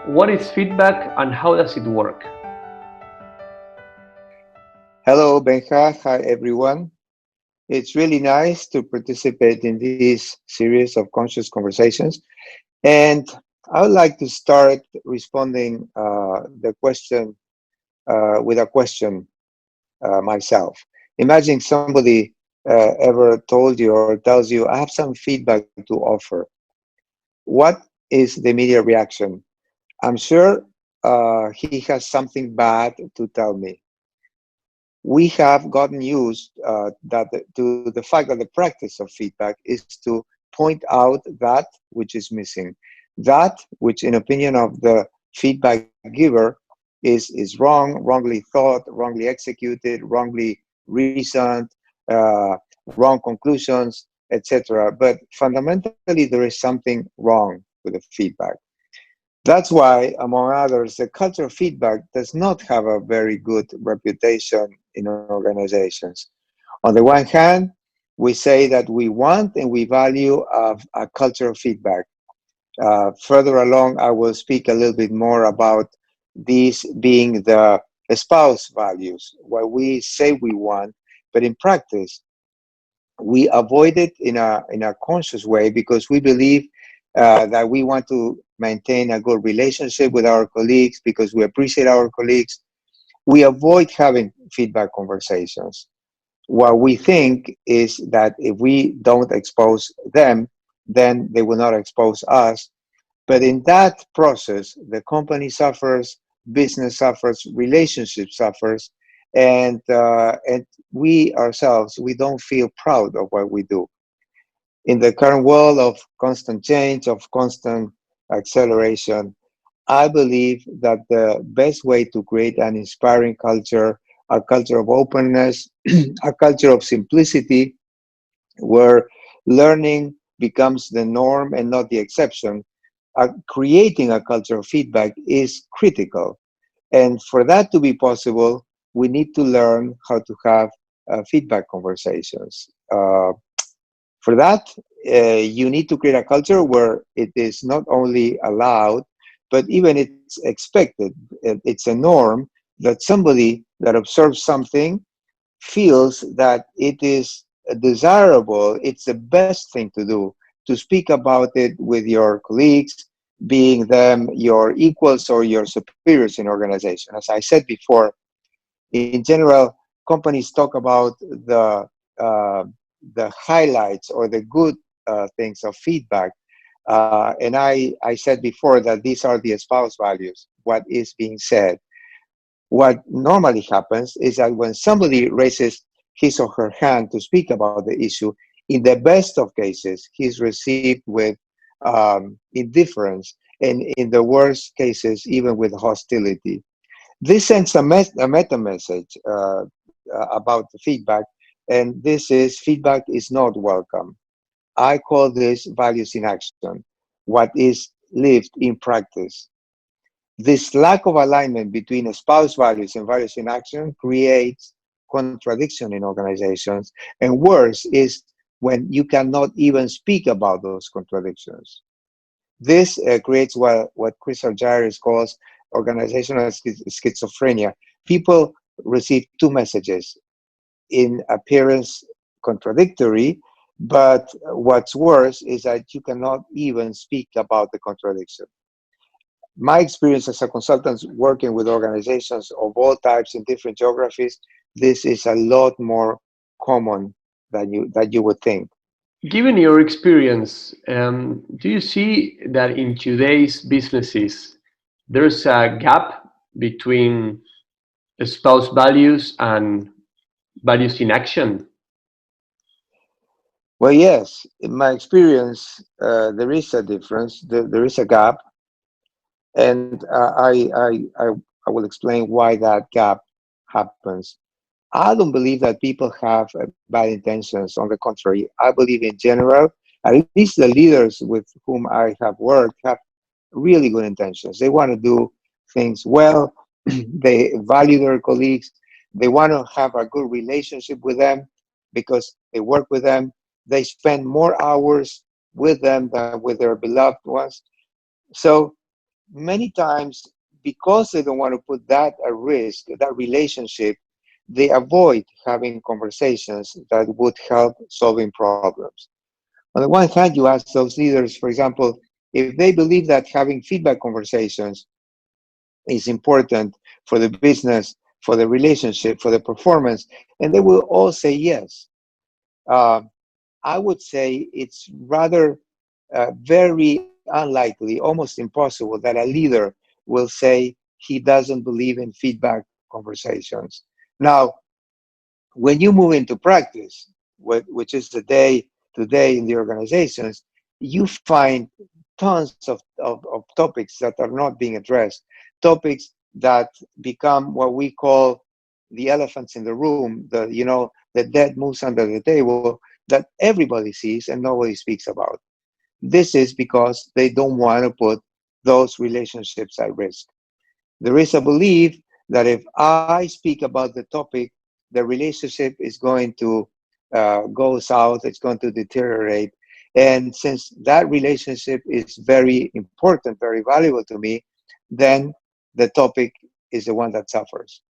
What is feedback and how does it work? Hello, Benja. Hi, everyone. It's really nice to participate in this series of conscious conversations. And I would like to start responding the question with a question myself. Imagine somebody ever told you or tells you, I have some feedback to offer. What is the immediate reaction? I'm sure he has something bad to tell me. We have gotten used to the fact that the practice of feedback is to point out that which is missing, that which, in opinion of the feedback giver, is wrong, wrongly thought, wrongly executed, wrongly reasoned, uh, wrong conclusions, etc. But fundamentally, there is something wrong with the feedback. That's why, among others, the culture of feedback does not have a very good reputation in organizations. On the one hand, we say that we want and we value a culture of feedback. Further along, I will speak a little bit more about these being the spouse values, what we say we want, but in practice, we avoid it in a conscious way because we believe that we want to maintain a good relationship with our colleagues because we appreciate our colleagues. We avoid having feedback conversations. What we think is that if we don't expose them, then they will not expose us. But in that process, the company suffers, business suffers, relationship suffers, and we ourselves we don't feel proud of what we do. In the current world of constant change, of constant acceleration, I believe that the best way to create an inspiring culture, a culture of openness, a culture of simplicity, where learning becomes the norm and not the exception, creating a culture of feedback is critical. And for that to be possible, we need to learn how to have feedback conversations. For that, you need to create a culture where it is not only allowed, but even it's expected. It's a norm that somebody that observes something feels that it is desirable, it's the best thing to do to speak about it with your colleagues, being them your equals or your superiors in organization. As I said before, in general, companies talk about uh, the highlights or the good things of feedback. And I said before that these are the espoused values, what is being said. What normally happens is that when somebody raises his or her hand to speak about the issue, in the best of cases, he's received with indifference, and in the worst cases, even with hostility. This sends a meta message about the feedback, and this is feedback is not welcome. I call this values in action, what is lived in practice. This lack of alignment between spouse values and values in action creates contradiction in organizations. And worse is when you cannot even speak about those contradictions. This creates what Chris Argyris calls organizational schizophrenia. People receive two messages in appearance contradictory, but what's worse is that you cannot even speak about the contradiction. My experience as a consultant working with organizations of all types in different geographies, this is a lot more common than you would think. Given your experience, do you see that in today's businesses there's a gap between spouse values and values in action? Well, yes, in my experience, there is a difference. There is a gap, and I will explain why that gap happens. I don't believe that people have bad intentions. On the contrary, I believe in general, at least the leaders with whom I have worked have really good intentions. They want to do things well. They value their colleagues. They want to have a good relationship with them because they work with them. They spend more hours with them than with their beloved ones. So many times, because they don't want to put that at risk, that relationship, they avoid having conversations that would help solving problems. On the one hand, you ask those leaders, for example, if they believe that having feedback conversations is important for the business, for the relationship, for the performance, and they will all say yes. Uh, I would say it's rather very unlikely, almost impossible, that a leader will say he doesn't believe in feedback conversations. Now, when you move into practice, which is the day to day in the organizations, you find tons of topics that are not being addressed, topics that become what we call the elephants in the room, the dead moose under the table that everybody sees and nobody speaks about. This is because they don't want to put those relationships at risk. There is a belief that if I speak about the topic, the relationship is going to go south, it's going to deteriorate. And since that relationship is very important, very valuable to me, then the topic is the one that suffers.